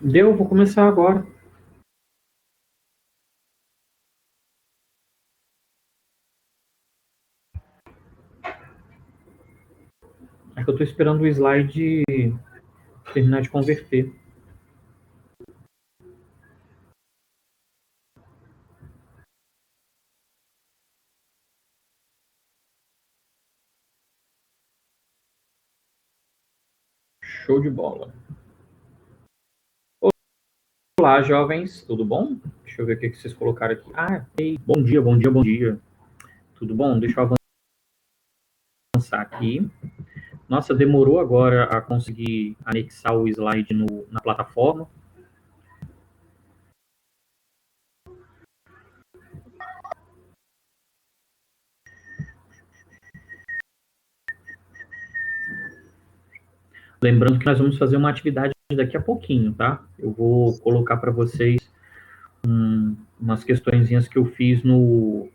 Deu, vou começar agora. É que eu estou esperando o slide terminar de converter. Show de bola. Olá, jovens, tudo bom? Deixa eu ver o que vocês colocaram aqui. Ei, bom dia, bom dia, bom dia. Tudo bom? Deixa eu avançar aqui. Nossa, demorou agora a conseguir anexar o slide na plataforma. Lembrando que nós vamos fazer uma atividade daqui a pouquinho, tá? Eu vou colocar para vocês umas questõezinhas que eu fiz no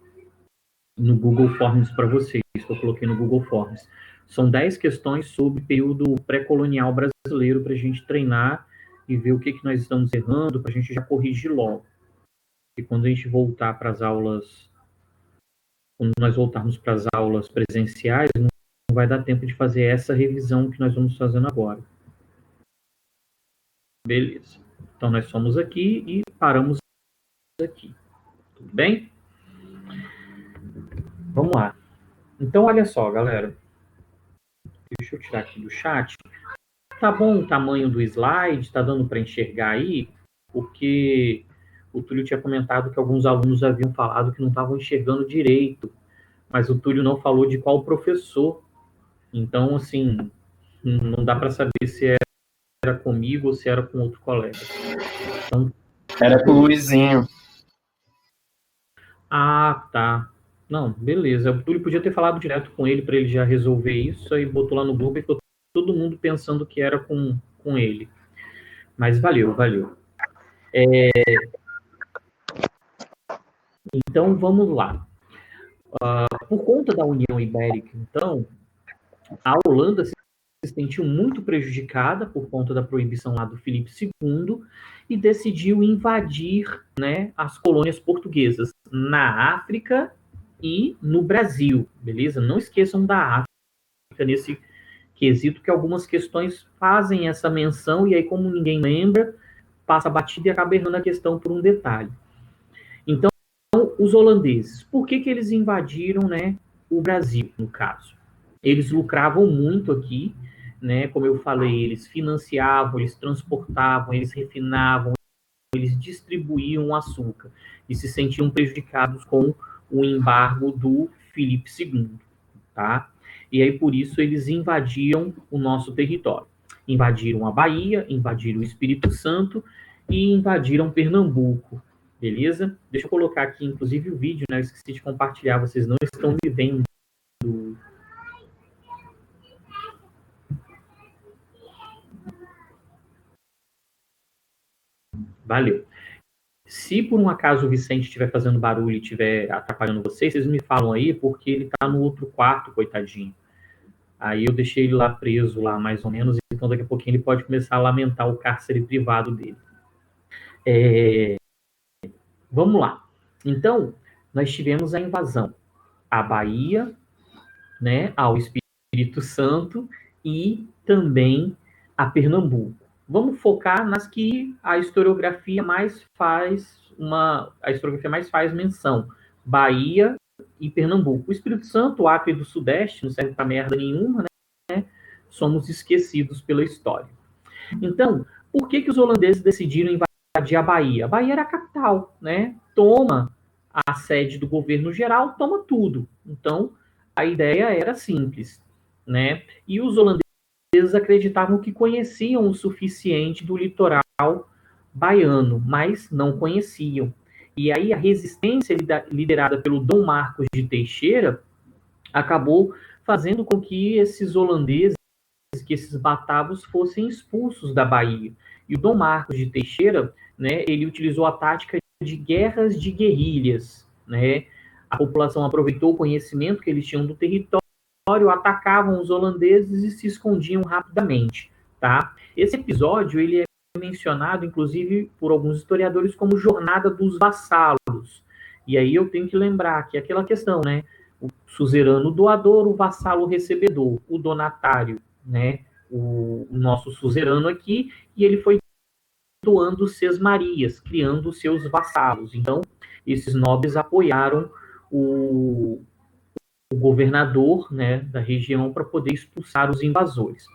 Google Forms para vocês, que eu coloquei no Google Forms. São 10 questões sobre o período pré-colonial brasileiro para a gente treinar e ver o que nós estamos errando, para a gente já corrigir logo. E quando a gente voltar para as aulas, quando nós voltarmos para as aulas presenciais, não vai dar tempo de fazer essa revisão que nós vamos fazendo agora. Beleza. Então, nós somos aqui e paramos aqui. Tudo bem? Vamos lá. Então, olha só, galera. Deixa eu tirar aqui do chat. Tá bom o tamanho do slide? Tá dando para enxergar aí? Porque o Túlio tinha comentado que alguns alunos haviam falado que não estavam enxergando direito, mas o Túlio não falou de qual professor. Então, assim, não dá para saber se era comigo ou se era com outro colega. Então, era com o Luizinho. Ah, tá. Não, beleza. O Túlio podia ter falado direto com ele para ele já resolver isso, aí botou lá no grupo e ficou todo mundo pensando que era com ele. Mas valeu, valeu. Então, vamos lá. Por conta da União Ibérica, então, a Holanda se sentiu muito prejudicada por conta da proibição lá do Filipe II e decidiu invadir, né, as colônias portuguesas na África e no Brasil, beleza? Não esqueçam da África nesse quesito, que algumas questões fazem essa menção e aí, como ninguém lembra, passa batida e acaba errando a questão por um detalhe. Então, os holandeses, por que eles invadiram, né, o Brasil, no caso? Eles lucravam muito aqui, né, como eu falei, eles financiavam, eles transportavam, eles refinavam, eles distribuíam o açúcar e se sentiam prejudicados com o embargo do Filipe II, tá? E aí, por isso, eles invadiam o nosso território. Invadiram a Bahia, invadiram o Espírito Santo e invadiram Pernambuco, beleza? Deixa eu colocar aqui, inclusive, o vídeo, né? Eu esqueci de compartilhar, vocês não estão me vendo. Valeu. Se por um acaso o Vicente estiver fazendo barulho e estiver atrapalhando vocês, vocês me falam aí, porque ele está no outro quarto, coitadinho. Aí eu deixei ele lá preso, lá mais ou menos, então daqui a pouquinho ele pode começar a lamentar o cárcere privado dele. Vamos lá. Então, nós tivemos a invasão à Bahia, né, ao Espírito Santo e também a Pernambuco. Vamos focar nas que a historiografia mais faz menção: Bahia e Pernambuco. O Espírito Santo, o Acre do Sudeste, não serve para merda nenhuma, né? Somos esquecidos pela história. Então, por que os holandeses decidiram invadir a Bahia? A Bahia era a capital, né? Toma a sede do governo geral, toma tudo. Então, a ideia era simples, né? E os holandeses acreditavam que conheciam o suficiente do litoral baiano, mas não conheciam. E aí a resistência liderada pelo Dom Marcos de Teixeira acabou fazendo com que esses holandeses, que esses batavos fossem expulsos da Bahia. E o Dom Marcos de Teixeira, né, ele utilizou a tática de guerras de guerrilhas, né? A população aproveitou o conhecimento que eles tinham do território, atacavam os holandeses e se escondiam rapidamente. tá? Esse episódio, ele é mencionado, inclusive, por alguns historiadores como Jornada dos Vassalos. E aí eu tenho que lembrar que é aquela questão, né? O suzerano doador, o vassalo recebedor, o donatário, né? O nosso suzerano aqui, e ele foi doando sesmarias, criando seus vassalos. Então, esses nobres apoiaram o governador, né, da região para poder expulsar os invasores.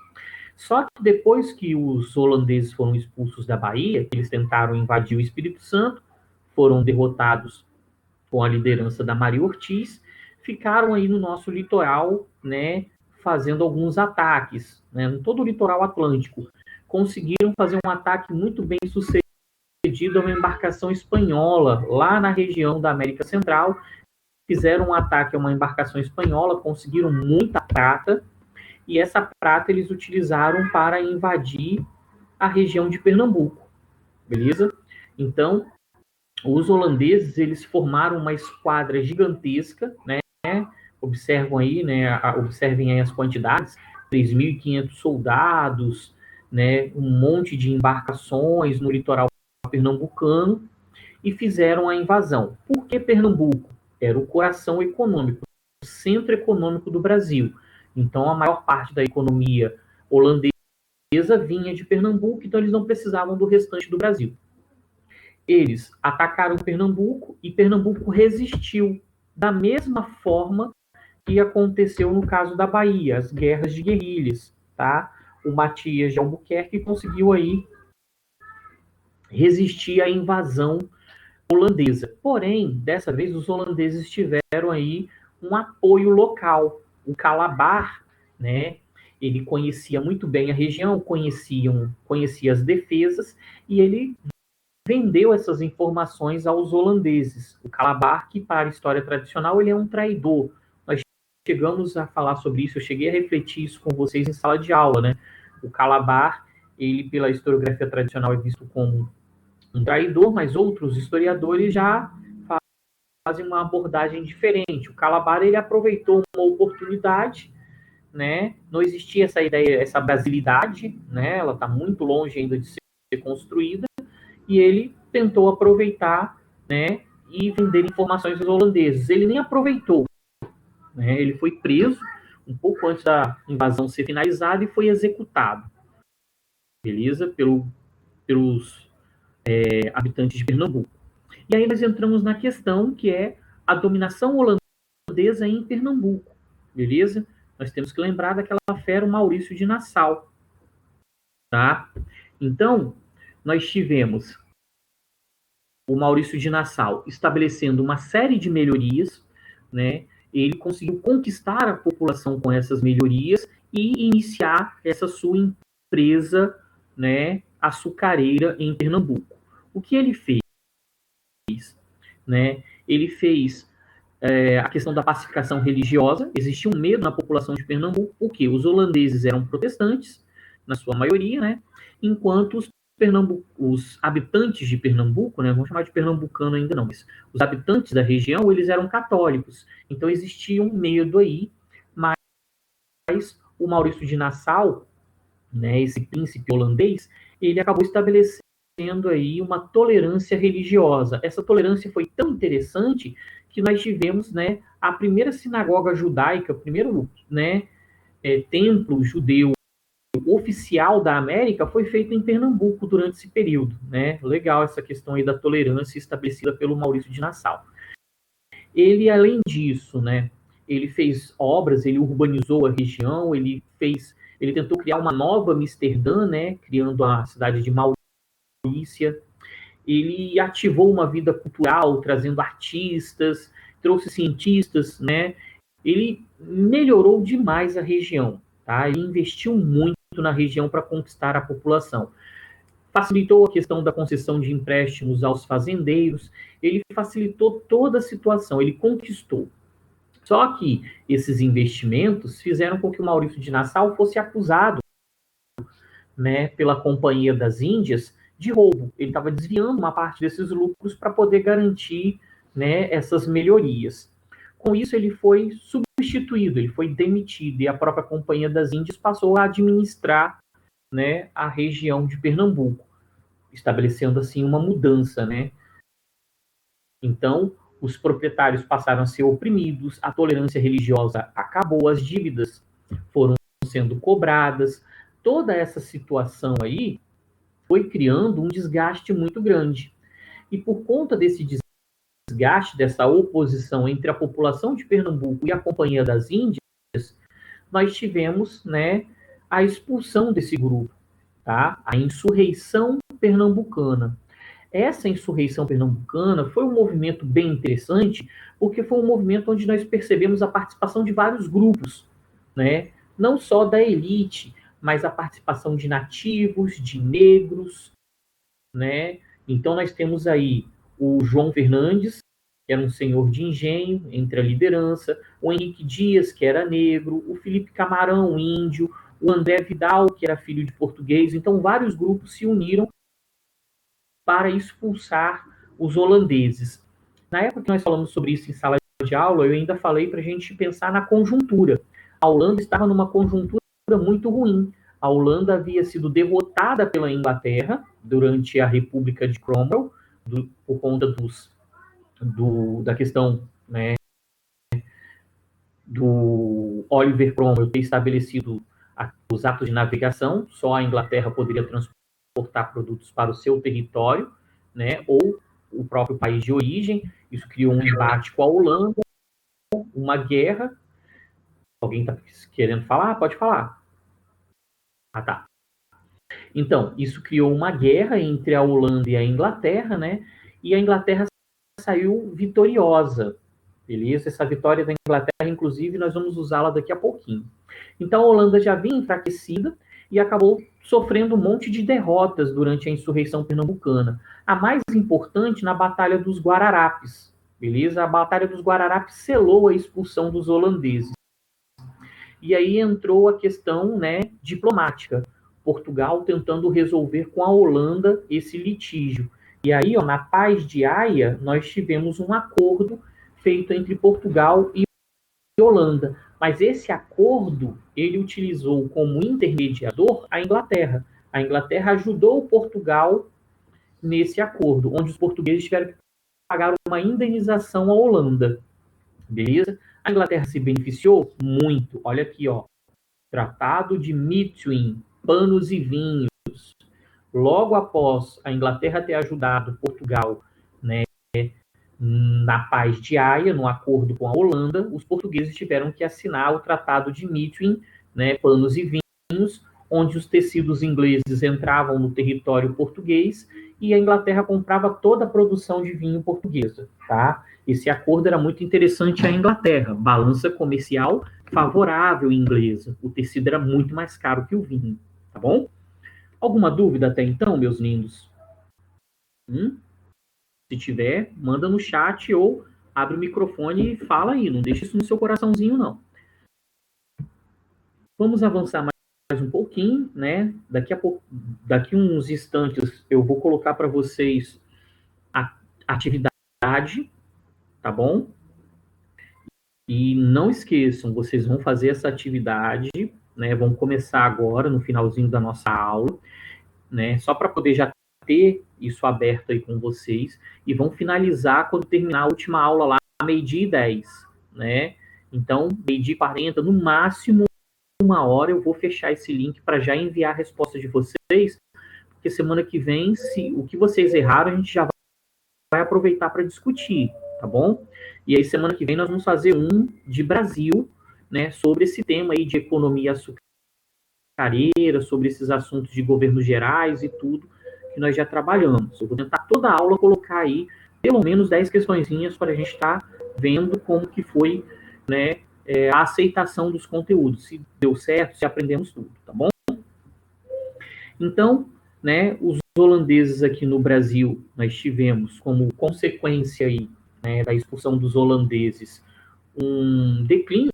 Só que depois que os holandeses foram expulsos da Bahia, eles tentaram invadir o Espírito Santo, foram derrotados com a liderança da Maria Ortiz, ficaram aí no nosso litoral, né, fazendo alguns ataques, né, em todo o litoral atlântico. Conseguiram fazer um ataque muito bem sucedido a uma embarcação espanhola lá na região da América Central. Fizeram um ataque a uma embarcação espanhola, conseguiram muita prata, e essa prata eles utilizaram para invadir a região de Pernambuco, beleza? Então, os holandeses, eles formaram uma esquadra gigantesca, né? Observam aí, né? Observem aí as quantidades, 3.500 soldados, né? Um monte de embarcações no litoral pernambucano, e fizeram a invasão. Por que Pernambuco? Era o coração econômico, o centro econômico do Brasil. Então, a maior parte da economia holandesa vinha de Pernambuco, então eles não precisavam do restante do Brasil. Eles atacaram Pernambuco e Pernambuco resistiu da mesma forma que aconteceu no caso da Bahia, as guerras de guerrilhas, tá? O Matias de Albuquerque conseguiu aí resistir à invasão holandesa. Porém, dessa vez os holandeses tiveram aí um apoio local. O Calabar, né? Ele conhecia muito bem a região, conhecia as defesas, e ele vendeu essas informações aos holandeses. O Calabar, que para a história tradicional, ele é um traidor. Nós chegamos a falar sobre isso, eu cheguei a refletir isso com vocês em sala de aula, né? O Calabar, ele pela historiografia tradicional é visto como um traidor, mas outros historiadores já fazem uma abordagem diferente. O Calabar, ele aproveitou uma oportunidade, né? Não existia essa ideia, essa brasilidade, né? Ela está muito longe ainda de ser construída, e ele tentou aproveitar, né, e vender informações aos holandeses. Ele nem aproveitou, né? Ele foi preso um pouco antes da invasão ser finalizada e foi executado, beleza? Pelos habitantes de Pernambuco. E aí nós entramos na questão que é a dominação holandesa em Pernambuco, beleza? Nós temos que lembrar daquela fera, o Maurício de Nassau, tá? Então, nós tivemos o Maurício de Nassau estabelecendo uma série de melhorias, né? Ele conseguiu conquistar a população com essas melhorias e iniciar essa sua empresa, né, açucareira em Pernambuco. O que ele fez? Né? Ele fez a questão da pacificação religiosa. Existia um medo na população de Pernambuco, porque os holandeses eram protestantes, na sua maioria, né? Enquanto os habitantes de Pernambuco, né, vamos chamar de pernambucano ainda não, mas os habitantes da região, eles eram católicos. Então existia um medo aí, mas o Maurício de Nassau, né, esse príncipe holandês, ele acabou estabelecendo aí uma tolerância religiosa. Essa tolerância foi tão interessante que nós tivemos, né, a primeira sinagoga judaica, o primeiro, né, templo judeu oficial da América foi feito em Pernambuco durante esse período, né? Legal essa questão aí da tolerância estabelecida pelo Maurício de Nassau. Ele, além disso, né, ele fez obras, ele urbanizou a região, ele tentou criar uma nova Amsterdã, né, criando a cidade de Maurícia. Ele ativou uma vida cultural, trazendo artistas, trouxe cientistas, né? Ele melhorou demais a região, tá? Ele investiu muito na região para conquistar a população. Facilitou a questão da concessão de empréstimos aos fazendeiros, ele facilitou toda a situação, ele conquistou. Só que esses investimentos fizeram com que o Maurício de Nassau fosse acusado, né, pela Companhia das Índias de roubo. Ele estava desviando uma parte desses lucros para poder garantir, né, essas melhorias. Com isso, ele foi substituído, ele foi demitido, e a própria Companhia das Índias passou a administrar né, a região de Pernambuco, estabelecendo assim uma mudança, né? Então, os proprietários passaram a ser oprimidos, a tolerância religiosa acabou, as dívidas foram sendo cobradas. Toda essa situação aí foi criando um desgaste muito grande. E por conta desse desgaste, dessa oposição entre a população de Pernambuco e a Companhia das Índias, nós tivemos, né, a expulsão desse grupo, tá? A insurreição pernambucana. Essa insurreição pernambucana foi um movimento bem interessante, porque foi um movimento onde nós percebemos a participação de vários grupos, né? Não só da elite, mas a participação de nativos, de negros, né? Então nós temos aí o João Fernandes, que era um senhor de engenho entre a liderança, o Henrique Dias, que era negro, o Felipe Camarão, índio, o André Vidal, que era filho de português. Então vários grupos se uniram para expulsar os holandeses. Na época que nós falamos sobre isso em sala de aula, eu ainda falei para a gente pensar na conjuntura. A Holanda estava numa conjuntura muito ruim. A Holanda havia sido derrotada pela Inglaterra durante a República de Cromwell, por conta da questão, né, do Oliver Cromwell ter estabelecido os atos de navegação, só a Inglaterra poderia transportar produtos para o seu território, né, ou o próprio país de origem. Isso criou um embate com a Holanda, uma guerra. Alguém está querendo falar? Pode falar. Ah, tá. Então, isso criou uma guerra entre a Holanda e a Inglaterra, né? E a Inglaterra saiu vitoriosa, beleza? Essa vitória da Inglaterra, inclusive, nós vamos usá-la daqui a pouquinho. Então, a Holanda já vinha enfraquecida e acabou sofrendo um monte de derrotas durante a insurreição pernambucana. A mais importante na Batalha dos Guararapes, beleza? A Batalha dos Guararapes selou a expulsão dos holandeses. E aí entrou a questão, né, diplomática. Portugal tentando resolver com a Holanda esse litígio. E aí, ó, na Paz de Haia, nós tivemos um acordo feito entre Portugal e Holanda. Mas esse acordo, ele utilizou como intermediador a Inglaterra. A Inglaterra ajudou Portugal nesse acordo, onde os portugueses tiveram que pagar uma indenização à Holanda. Beleza? A Inglaterra se beneficiou muito. Olha aqui, ó. Tratado de Methuen, panos e vinhos. Logo após a Inglaterra ter ajudado Portugal, né, na Paz de Haia, no acordo com a Holanda, os portugueses tiveram que assinar o Tratado de Methuen, né, panos e vinhos, onde os tecidos ingleses entravam no território português e a Inglaterra comprava toda a produção de vinho portuguesa, tá? Esse acordo era muito interessante à Inglaterra, balança comercial favorável inglesa. O tecido era muito mais caro que o vinho, tá bom? Alguma dúvida até então, meus lindos? Se tiver, manda no chat ou abre o microfone e fala aí, não deixa isso no seu coraçãozinho, não. Vamos avançar mais um pouquinho, né? Daqui uns instantes eu vou colocar para vocês a atividade, tá bom? E não esqueçam, vocês vão fazer essa atividade, né? Vão começar agora, no finalzinho da nossa aula, né? Só para poder já ter isso aberto aí com vocês. E vão finalizar quando terminar a última aula lá, meio-dia e 10, né? Então, meio-dia e 40, no máximo 1 hora, eu vou fechar esse link para já enviar a resposta de vocês, porque semana que vem, se o que vocês erraram, a gente já vai aproveitar para discutir, tá bom? E aí, semana que vem, nós vamos fazer um de Brasil, né, sobre esse tema aí de economia açucareira, sobre esses assuntos de governos gerais e tudo que nós já trabalhamos. Eu vou tentar toda a aula colocar aí pelo menos 10 questõezinhas para a gente estar vendo como que foi, né, a aceitação dos conteúdos, se deu certo, se aprendemos tudo, tá bom? Então, né, os holandeses aqui no Brasil, nós tivemos como consequência aí, né, da expulsão dos holandeses um declínio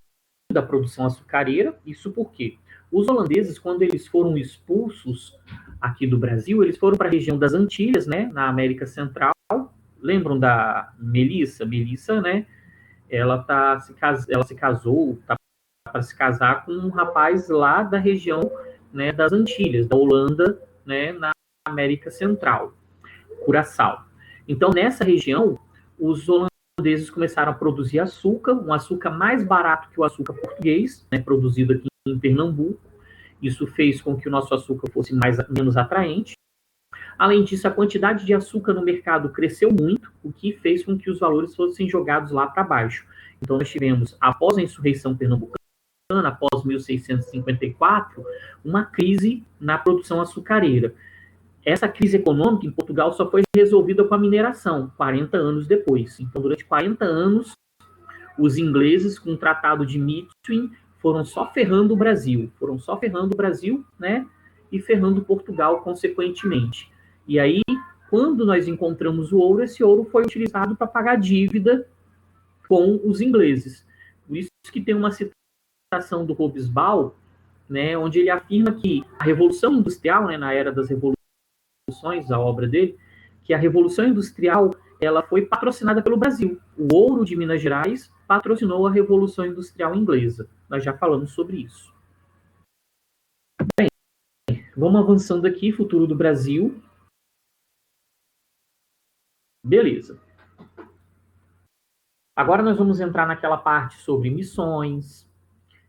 da produção açucareira. Isso por quê? Os holandeses, quando eles foram expulsos aqui do Brasil, eles foram para a região das Antilhas, né, na América Central. Lembram da Melissa? Melissa, né, ela se casou, tá para se casar com um rapaz lá da região né, das Antilhas, da Holanda, né, na América Central, Curaçao. Então, nessa região, os holandeses começaram a produzir açúcar, um açúcar mais barato que o açúcar português, né, produzido aqui em Pernambuco. Isso fez com que o nosso açúcar fosse menos atraente. Além disso, a quantidade de açúcar no mercado cresceu muito, o que fez com que os valores fossem jogados lá para baixo. Então, nós tivemos, após a insurreição pernambucana, após 1654, uma crise na produção açucareira. Essa crise econômica em Portugal só foi resolvida com a mineração, 40 anos depois. Então, durante 40 anos, os ingleses, com o Tratado de Methuen, foram só ferrando o Brasil, né? E ferrando Portugal, consequentemente. E aí, quando nós encontramos o ouro, esse ouro foi utilizado para pagar dívida com os ingleses. Por isso que tem uma citação do Hobsbawm, né, onde ele afirma que a Revolução Industrial, né, na era das revoluções, a obra dele, que a Revolução Industrial ela foi patrocinada pelo Brasil. O ouro de Minas Gerais patrocinou a Revolução Industrial inglesa. Nós já falamos sobre isso. Bem, vamos avançando aqui, futuro do Brasil. Beleza. Agora nós vamos entrar naquela parte sobre missões,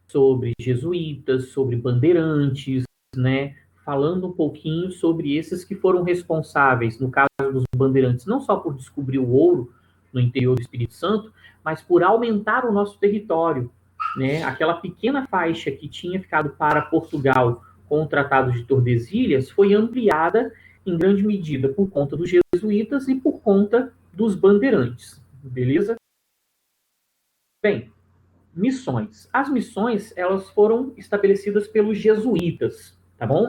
sobre jesuítas, sobre bandeirantes, né? Falando um pouquinho sobre esses que foram responsáveis, no caso dos bandeirantes, não só por descobrir o ouro no interior do Espírito Santo, mas por aumentar o nosso território, né? Aquela pequena faixa que tinha ficado para Portugal com o Tratado de Tordesilhas foi ampliada em grande medida por conta dos jesuítas e por conta dos bandeirantes, beleza? Bem, missões. As missões, elas foram estabelecidas pelos jesuítas, tá bom?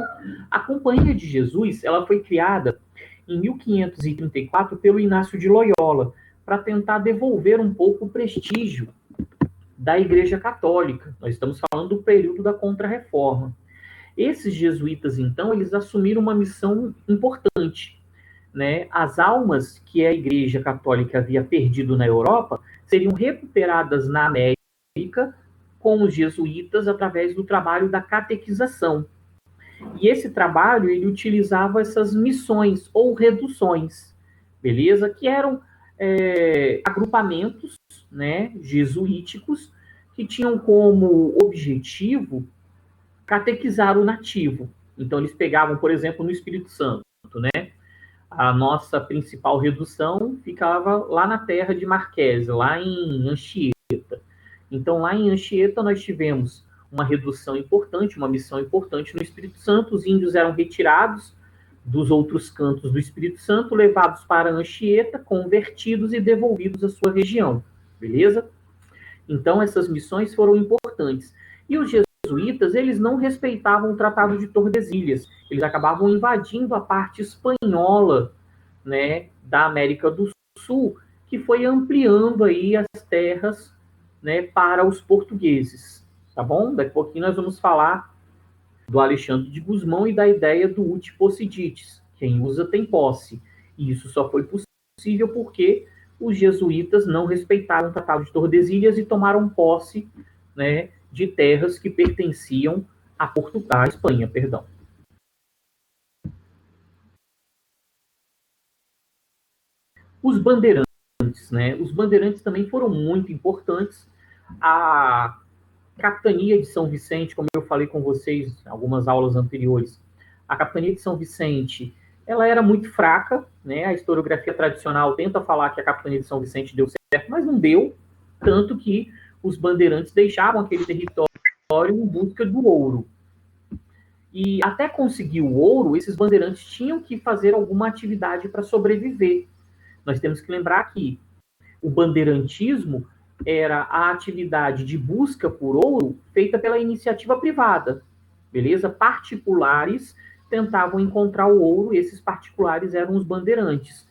A Companhia de Jesus, ela foi criada em 1534 pelo Inácio de Loyola, para tentar devolver um pouco o prestígio da Igreja Católica. Nós estamos falando do período da Contra-Reforma. Esses jesuítas, então, eles assumiram uma missão importante, né? As almas que a Igreja Católica havia perdido na Europa seriam recuperadas na América com os jesuítas através do trabalho da catequização. E esse trabalho, ele utilizava essas missões ou reduções, beleza? Que eram agrupamentos, né, jesuíticos que tinham como objetivo catequizar o nativo. Então, eles pegavam, por exemplo, no Espírito Santo, né? A nossa principal redução ficava lá na terra de Marquesa, lá em Anchieta. Então, lá em Anchieta, nós tivemos uma redução importante, uma missão importante no Espírito Santo. Os índios eram retirados dos outros cantos do Espírito Santo, levados para Anchieta, convertidos e devolvidos à sua região. Beleza? Então, essas missões foram importantes. E os jesuítas, eles não respeitavam o Tratado de Tordesilhas. Eles acabavam invadindo a parte espanhola, né, da América do Sul, que foi ampliando aí as terras, né, para os portugueses. Tá bom? Daqui a pouquinho nós vamos falar do Alexandre de Gusmão e da ideia do ut possidetis. Quem usa tem posse. E isso só foi possível porque os jesuítas não respeitaram o Tratado de Tordesilhas e tomaram posse, né, de terras que pertenciam a Portugal, à Espanha, perdão. Os bandeirantes, né? Os bandeirantes também foram muito importantes. A Capitania de São Vicente, como eu falei com vocês em algumas aulas anteriores, a Capitania de São Vicente, ela era muito fraca, né? A historiografia tradicional tenta falar que a Capitania de São Vicente deu certo, mas não deu, tanto que os bandeirantes deixavam aquele território em busca do ouro. E até conseguir o ouro, esses bandeirantes tinham que fazer alguma atividade para sobreviver. Nós temos que lembrar que o bandeirantismo era a atividade de busca por ouro feita pela iniciativa privada, beleza? Particulares tentavam encontrar o ouro, e esses particulares eram os bandeirantes.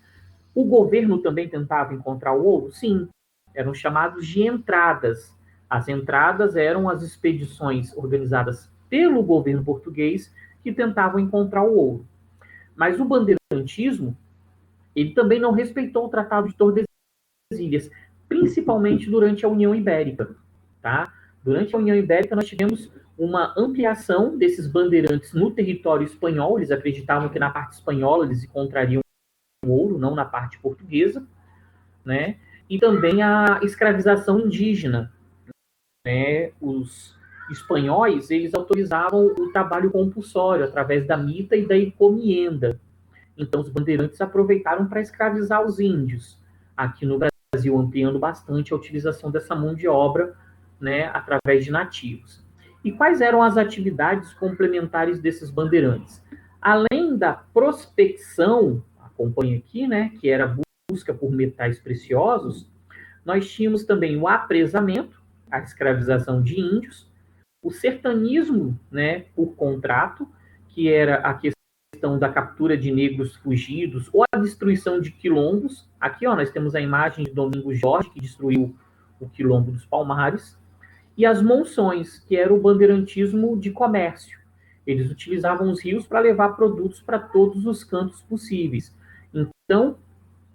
O governo também tentava encontrar o ouro? Sim, eram chamados de entradas. As entradas eram as expedições organizadas pelo governo português que tentavam encontrar o ouro. Mas o bandeirantismo, ele também não respeitou o Tratado de Tordesilhas, principalmente durante a União Ibérica, tá? Durante a União Ibérica nós tivemos uma ampliação desses bandeirantes no território espanhol. Eles acreditavam que na parte espanhola eles encontrariam ouro, não na parte portuguesa, né? E também a escravização indígena, né? Os espanhóis, eles autorizavam o trabalho compulsório através da mita e da encomienda. Então, os bandeirantes aproveitaram para escravizar os índios aqui no Brasil, ampliando bastante a utilização dessa mão de obra, né, através de nativos. E quais eram as atividades complementares desses bandeirantes? Além da prospecção, acompanha aqui, né, que era busca por metais preciosos, nós tínhamos também o apresamento, a escravização de índios, o sertanismo, né, por contrato, que era a questão da captura de negros fugidos ou a destruição de quilombos. Aqui, ó, nós temos a imagem de Domingos Jorge, que destruiu o quilombo dos Palmares, e as monções, que era o bandeirantismo de comércio. Eles utilizavam os rios para levar produtos para todos os cantos possíveis. Então,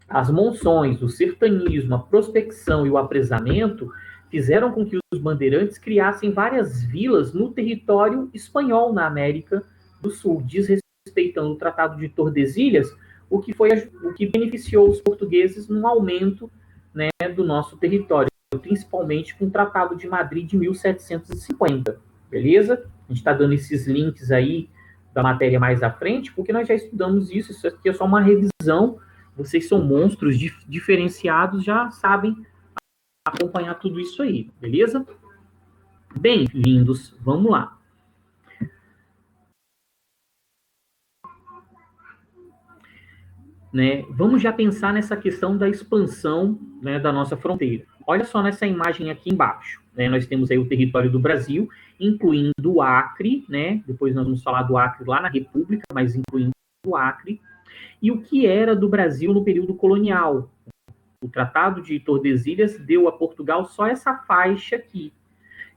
as monções, o sertanismo, a prospecção e o apresamento fizeram com que os bandeirantes criassem várias vilas no território espanhol na América do Sul, desrespeitando o Tratado de Tordesilhas, o que beneficiou os portugueses no aumento, né, do nosso território, principalmente com o Tratado de Madrid de 1750, beleza? A gente está dando esses links aí da matéria mais à frente, porque nós já estudamos isso aqui é só uma revisão. Vocês são monstros diferenciados, já sabem acompanhar tudo isso aí, beleza? Bem, lindos, vamos lá. Né, vamos já pensar nessa questão da expansão, né, da nossa fronteira. Olha só nessa imagem aqui embaixo. Né, nós temos aí o território do Brasil, incluindo o Acre, né, depois nós vamos falar do Acre lá na República, mas incluindo o Acre, e o que era do Brasil no período colonial. O Tratado de Tordesilhas deu a Portugal só essa faixa aqui.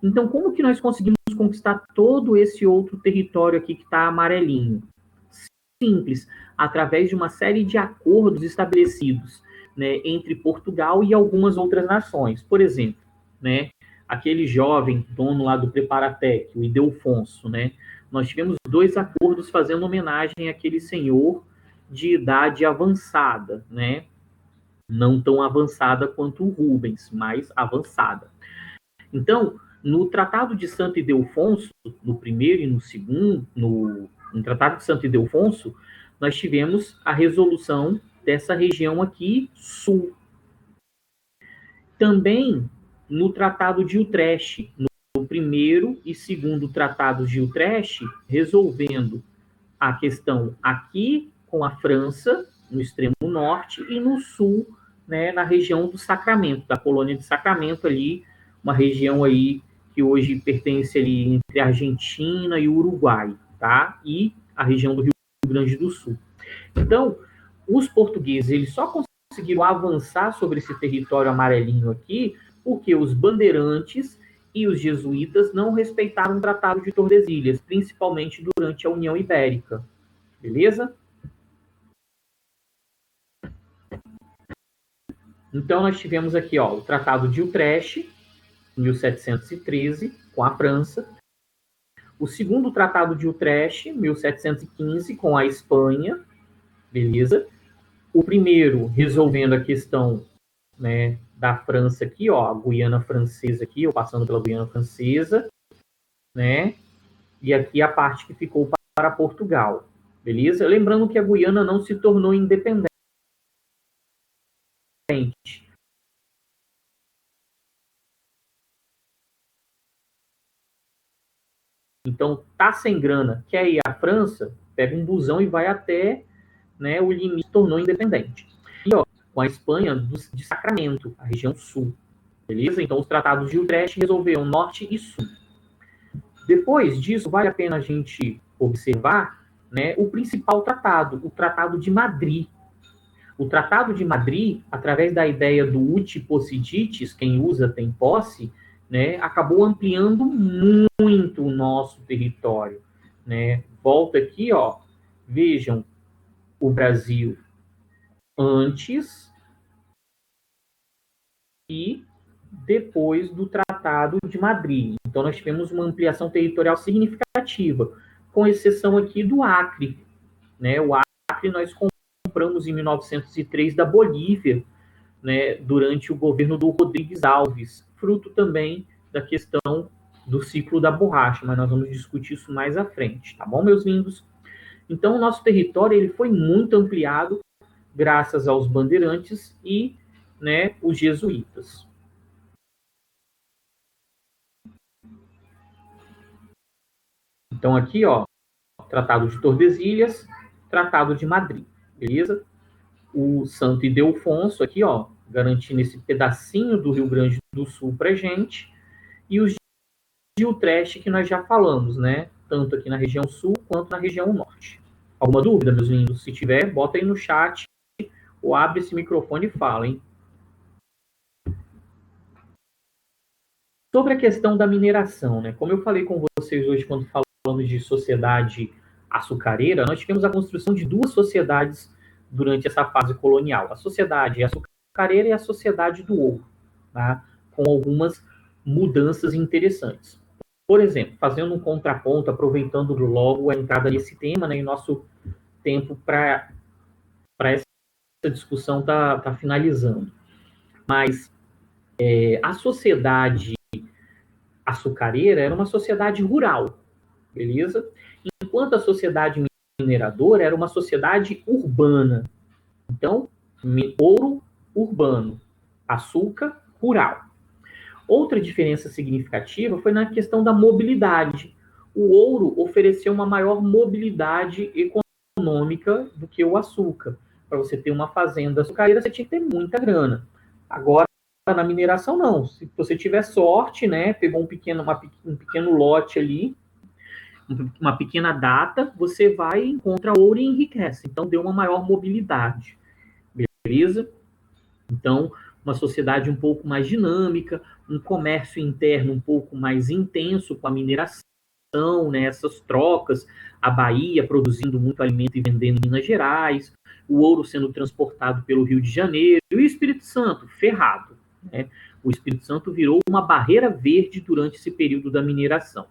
Então, como que nós conseguimos conquistar todo esse outro território aqui que está amarelinho? Simples, através de uma série de acordos estabelecidos, né, entre Portugal e algumas outras nações. Por exemplo, né, aquele jovem dono lá do Preparatec, o Ildefonso, né, nós tivemos 2 acordos fazendo homenagem àquele senhor de idade avançada, né, não tão avançada quanto o Rubens, mas avançada. Então, no Tratado de Santo Ildefonso, no primeiro e no segundo, no Tratado de Santo Ildefonso, nós tivemos a resolução dessa região aqui, sul. Também no Tratado de Utrecht, no primeiro e segundo Tratado de Utrecht, resolvendo a questão aqui com a França, no extremo norte, e no sul, né, na região do Sacramento, da colônia de Sacramento ali, uma região aí que hoje pertence ali entre a Argentina e o Uruguai, tá? E a região do Rio Grande do Sul. Então, os portugueses, eles só conseguiram avançar sobre esse território amarelinho aqui porque os bandeirantes e os jesuítas não respeitaram o Tratado de Tordesilhas, principalmente durante a União Ibérica. Beleza? Então, nós tivemos aqui ó, o Tratado de Utrecht, 1713, com a França. O segundo Tratado de Utrecht, 1715, com a Espanha. Beleza? O primeiro, resolvendo a questão, né, da França aqui, ó, a Guiana Francesa aqui, ou passando pela Guiana Francesa, né? E aqui a parte que ficou para Portugal. Beleza? Lembrando que a Guiana não se tornou independente. Então, tá sem grana, quer ir à França, pega um busão e vai até, né, o limite, tornou independente. E ó, com a Espanha de Sacramento, a região sul. Beleza? Então, os tratados de Utrecht resolveram norte e sul. Depois disso, vale a pena a gente observar, né, o principal tratado, o Tratado de Madrid. O Tratado de Madrid, através da ideia do uti possidetis, quem usa tem posse, né, acabou ampliando muito o nosso território. Né? Volta aqui, ó, vejam o Brasil antes e depois do Tratado de Madrid. Então, nós tivemos uma ampliação territorial significativa, com exceção aqui do Acre, né? O Acre nós compramos em 1903 da Bolívia, né, durante o governo do Rodrigues Alves, fruto também da questão do ciclo da borracha, mas nós vamos discutir isso mais à frente, tá bom, meus lindos? Então, o nosso território ele foi muito ampliado graças aos bandeirantes e, né, os jesuítas. Então, aqui, ó, Tratado de Tordesilhas, Tratado de Madrid, beleza? O Santo Ildefonso aqui, ó, garantindo esse pedacinho do Rio Grande do Sul pra gente, e os de Utrecht que nós já falamos, né? Tanto aqui na região sul quanto na região norte. Alguma dúvida, meus lindos? Se tiver, bota aí no chat ou abre esse microfone e fala, hein? Sobre a questão da mineração, né? Como eu falei com vocês hoje quando falamos de sociedade açucareira, nós tivemos a construção de duas sociedades durante essa fase colonial. A sociedade açucareira e a sociedade do ouro, tá? Com algumas mudanças interessantes. Por exemplo, fazendo um contraponto, aproveitando logo a entrada nesse tema, né, e nosso tempo para essa discussão tá finalizando. Mas a sociedade açucareira era uma sociedade rural, beleza? Enquanto a sociedade mineradora era uma sociedade urbana. Então, ouro urbano, açúcar rural. Outra diferença significativa foi na questão da mobilidade. O ouro ofereceu uma maior mobilidade econômica do que o açúcar. Para você ter uma fazenda açucareira, você tinha que ter muita grana. Agora, na mineração, não. Se você tiver sorte, né, pegou um pequeno lote ali, uma pequena data, você vai, encontra ouro e enriquece. Então, deu uma maior mobilidade. Beleza? Então, uma sociedade um pouco mais dinâmica, um comércio interno um pouco mais intenso com a mineração, né, essas trocas, a Bahia produzindo muito alimento e vendendo em Minas Gerais, o ouro sendo transportado pelo Rio de Janeiro, e o Espírito Santo, ferrado. Né? O Espírito Santo virou uma barreira verde durante esse período da mineração.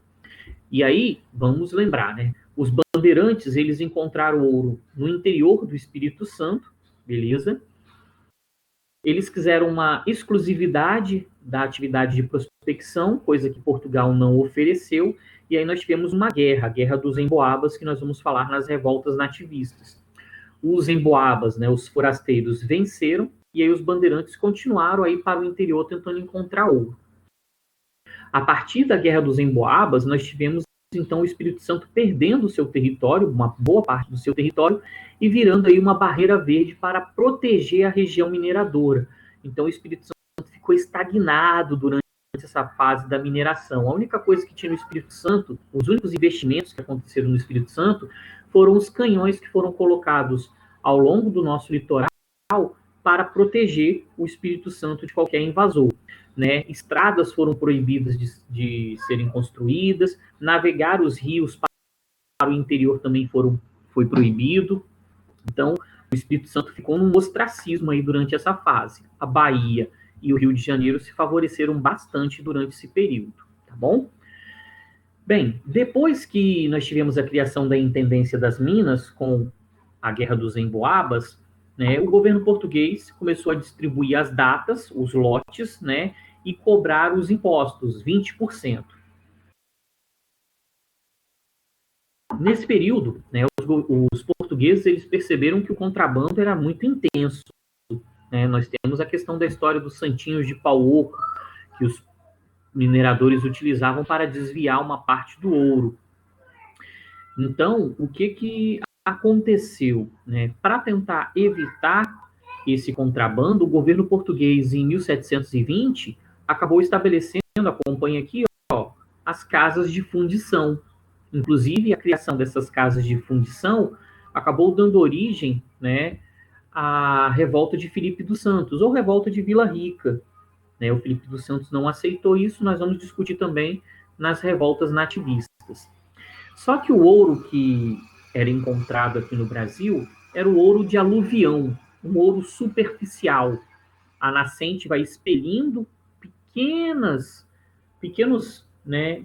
E aí, vamos lembrar, né? Os bandeirantes, eles encontraram ouro no interior do Espírito Santo, beleza? Eles quiseram uma exclusividade da atividade de prospecção, coisa que Portugal não ofereceu, e aí nós tivemos uma guerra, a Guerra dos Emboabas, que nós vamos falar nas revoltas nativistas. Os emboabas, né, os forasteiros, venceram, e aí os bandeirantes continuaram aí para o interior tentando encontrar ouro. A partir da Guerra dos Emboabas, nós tivemos então o Espírito Santo perdendo o seu território, uma boa parte do seu território, e virando aí uma barreira verde para proteger a região mineradora. Então o Espírito Santo ficou estagnado durante essa fase da mineração. A única coisa que tinha no Espírito Santo, os únicos investimentos que aconteceram no Espírito Santo, foram os canhões que foram colocados ao longo do nosso litoral para proteger o Espírito Santo de qualquer invasor. Né? Estradas foram proibidas de serem construídas, navegar os rios para o interior também foi proibido. Então, o Espírito Santo ficou num ostracismo aí durante essa fase. A Bahia e o Rio de Janeiro se favoreceram bastante durante esse período, tá bom? Bem, depois que nós tivemos a criação da Intendência das Minas, com a Guerra dos Emboabas, né, o governo português começou a distribuir as datas, os lotes, né, e cobrar os impostos, 20%. Nesse período, né, os portugueses eles perceberam que o contrabando era muito intenso. Né? Nós temos a questão da história dos santinhos de pau oco, que os mineradores utilizavam para desviar uma parte do ouro. Então, o que aconteceu? Né? Para tentar evitar esse contrabando, o governo português, em 1720, acabou estabelecendo, acompanha aqui, ó, as casas de fundição. Inclusive, a criação dessas casas de fundição acabou dando origem, né, à revolta de Filipe dos Santos, ou revolta de Vila Rica. Né? O Filipe dos Santos não aceitou isso, nós vamos discutir também nas revoltas nativistas. Só que o ouro que era encontrado aqui no Brasil era o ouro de aluvião, um ouro superficial. A nascente vai expelindo pequenos né,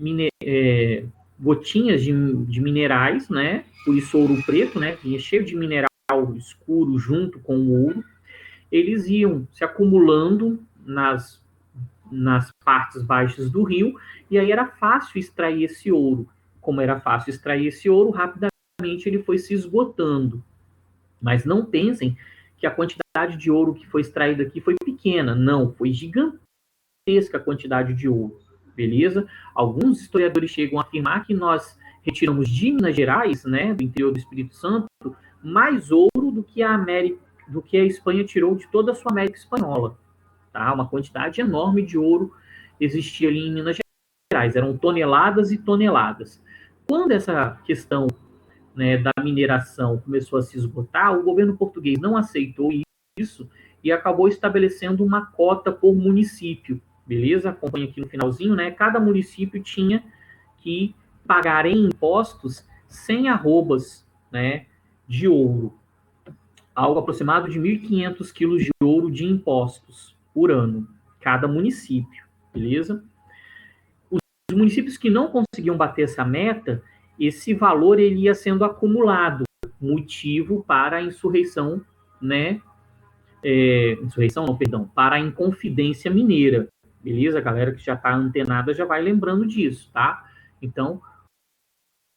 gotinhas de minerais, né, por isso ouro preto, né, vinha cheio de mineral escuro junto com o ouro. Eles iam se acumulando nas partes baixas do rio, e aí era fácil extrair esse ouro. Como era fácil extrair esse ouro, rapidamente ele foi se esgotando. Mas não pensem que a quantidade de ouro que foi extraída aqui foi pequena. Não, foi gigantesca a quantidade de ouro. Beleza? Alguns historiadores chegam a afirmar que nós retiramos de Minas Gerais, né, do interior do Espírito Santo, mais ouro do que a Espanha tirou de toda a sua América Espanhola. Tá? Uma quantidade enorme de ouro existia ali em Minas Gerais. Eram toneladas e toneladas. Quando essa questão, né, da mineração começou a se esgotar, o governo português não aceitou isso e acabou estabelecendo uma cota por município. Beleza? Acompanha aqui no finalzinho, né? Cada município tinha que pagar em impostos 100 arrobas, né, de ouro. Algo aproximado de 1.500 quilos de ouro de impostos por ano, cada município. Beleza? Os municípios que não conseguiam bater essa meta, esse valor ele ia sendo acumulado, motivo para a insurreição, né? Insurreição não, perdão, para a Inconfidência Mineira. Beleza? A galera que já está antenada já vai lembrando disso, tá? Então,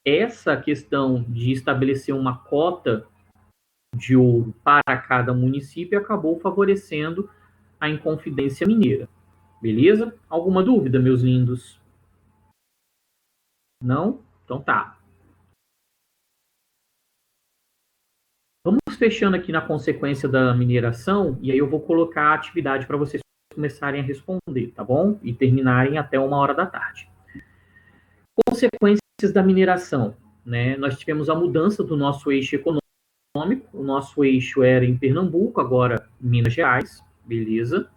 essa questão de estabelecer uma cota de ouro para cada município acabou favorecendo a Inconfidência Mineira. Beleza? Alguma dúvida, meus lindos? Não? Então tá. Vamos fechando aqui na consequência da mineração, e aí eu vou colocar a atividade para vocês começarem a responder, tá bom? E terminarem até 1h da tarde. Consequências da mineração, né? Nós tivemos a mudança do nosso eixo econômico, o nosso eixo era em Pernambuco, agora em Minas Gerais, beleza?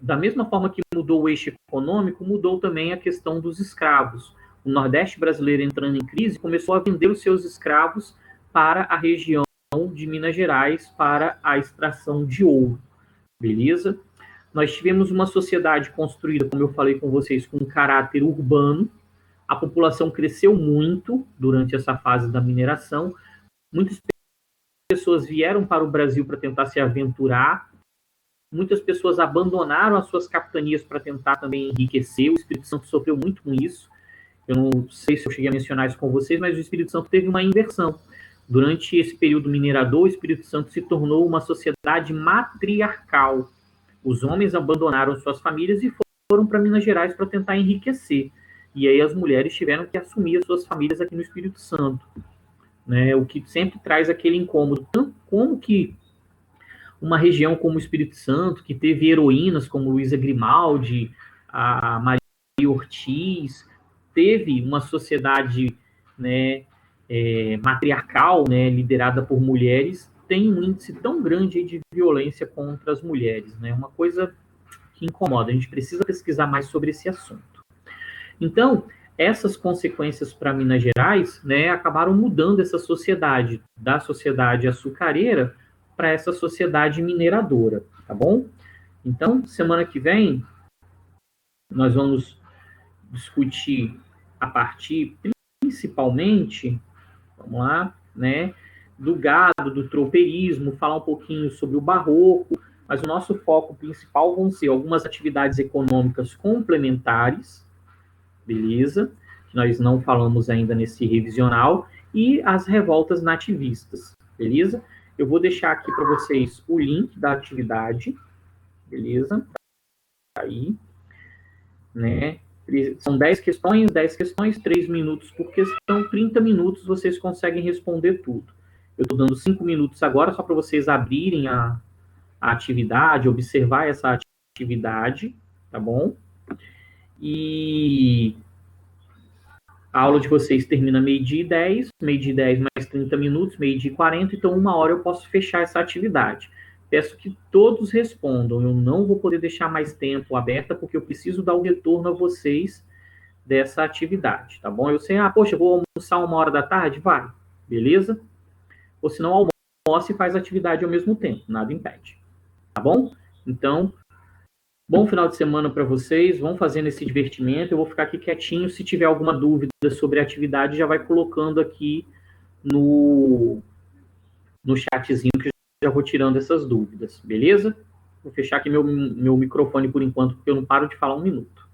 Da mesma forma que mudou o eixo econômico, mudou também a questão dos escravos. O Nordeste brasileiro, entrando em crise, começou a vender os seus escravos para a região de Minas Gerais para a extração de ouro, beleza? Nós tivemos uma sociedade construída, como eu falei com vocês, com um caráter urbano. A população cresceu muito durante essa fase da mineração. Muitas pessoas vieram para o Brasil para tentar se aventurar. Muitas pessoas abandonaram as suas capitanias para tentar também enriquecer. O Espírito Santo sofreu muito com isso. Eu não sei se eu cheguei a mencionar isso com vocês, mas o Espírito Santo teve uma inversão. Durante esse período minerador, o Espírito Santo se tornou uma sociedade matriarcal. Os homens abandonaram suas famílias e foram para Minas Gerais para tentar enriquecer. E aí as mulheres tiveram que assumir as suas famílias aqui no Espírito Santo, né? O que sempre traz aquele incômodo. Tanto como que uma região como o Espírito Santo, que teve heroínas como Luísa Grimaldi, a Maria Ortiz, teve uma sociedade, né, matriarcal, né, liderada por mulheres, tem um índice tão grande de violência contra as mulheres, né? Uma coisa que incomoda. A gente precisa pesquisar mais sobre esse assunto. Então, essas consequências para Minas Gerais, né, acabaram mudando essa sociedade, da sociedade açucareira para essa sociedade mineradora, tá bom? Então, semana que vem, nós vamos discutir a partir, principalmente, vamos lá, né, do gado, do tropeirismo, falar um pouquinho sobre o barroco, mas o nosso foco principal vão ser algumas atividades econômicas complementares, beleza? Que nós não falamos ainda nesse revisional, e as revoltas nativistas, beleza? Eu vou deixar aqui para vocês o link da atividade, beleza? Aí, né? São 10 questões, 3 minutos por questão, 30 minutos vocês conseguem responder tudo. Eu estou dando 5 minutos agora, só para vocês abrirem a atividade, observar essa atividade, tá bom? E a aula de vocês termina meio-dia e 10, meio-dia e 10 mais 30 minutos, meio-dia e 40, então 1h eu posso fechar essa atividade. Peço que todos respondam, eu não vou poder deixar mais tempo aberta, porque eu preciso dar o retorno a vocês dessa atividade, tá bom? Eu sei, poxa, eu vou almoçar 1h da tarde? Vai, beleza? Ou se não, almoça e faz a atividade ao mesmo tempo, nada impede, tá bom? Então, Bom final de semana para vocês. Vão fazendo esse divertimento. Eu vou ficar aqui quietinho. Se tiver alguma dúvida sobre a atividade, já vai colocando aqui no, no chatzinho que eu já vou tirando essas dúvidas, beleza? Vou fechar aqui meu microfone por enquanto, porque eu não paro de falar um minuto.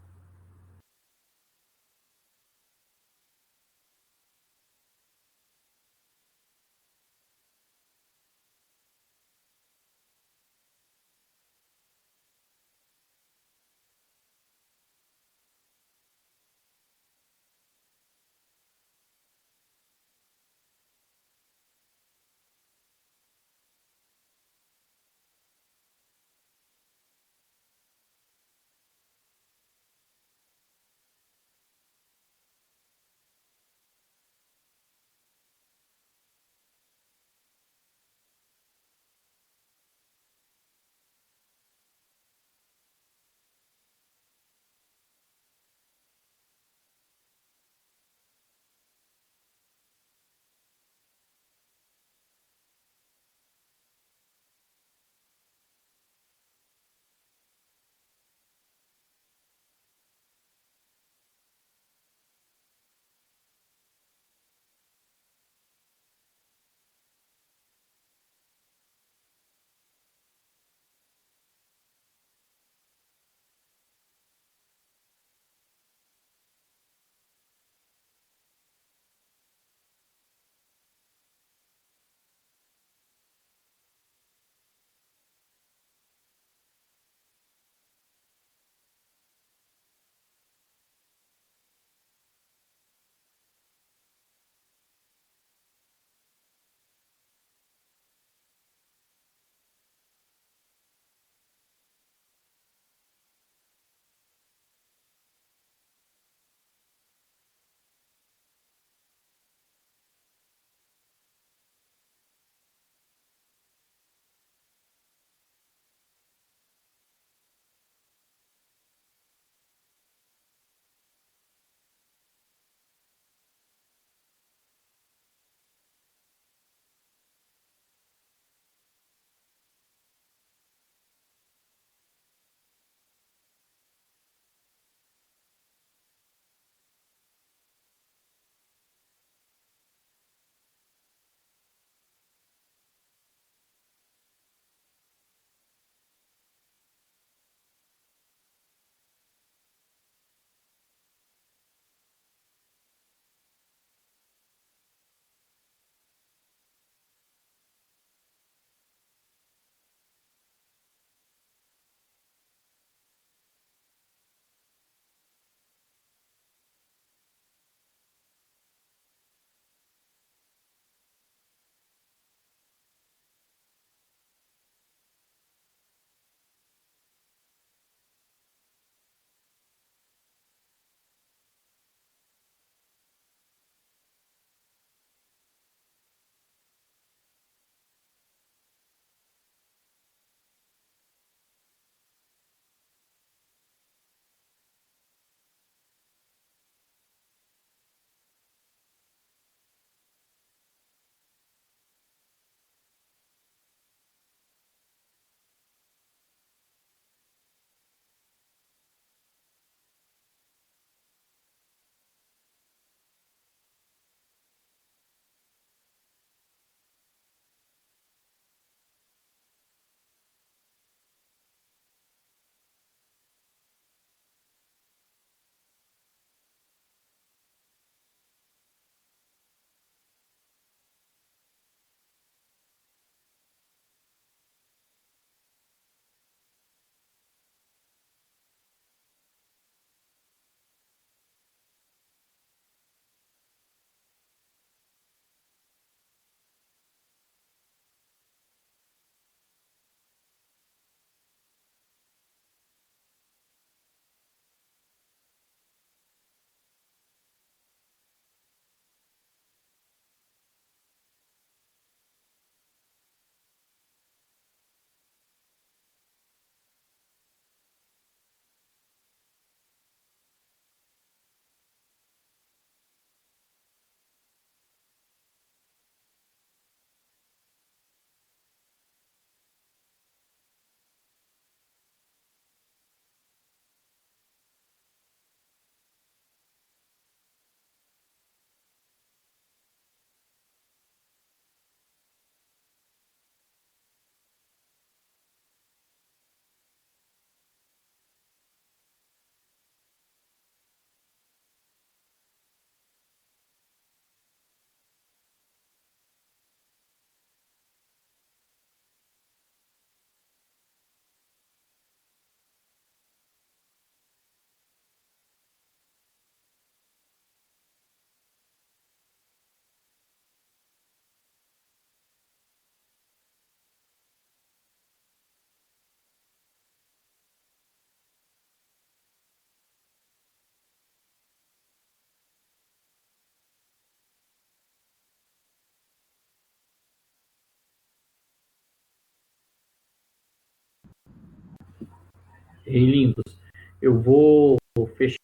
Ei, lindos, eu vou fechar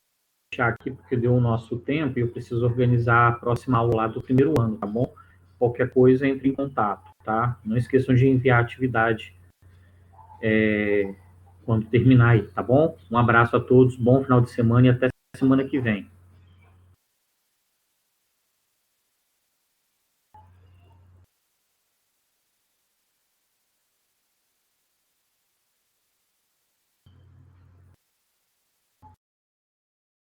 aqui porque deu o nosso tempo e eu preciso organizar a próxima aula lá do primeiro ano, tá bom? Qualquer coisa, entre em contato, tá? Não esqueçam de enviar a atividade quando terminar aí, tá bom? Um abraço a todos, bom final de semana e até semana que vem.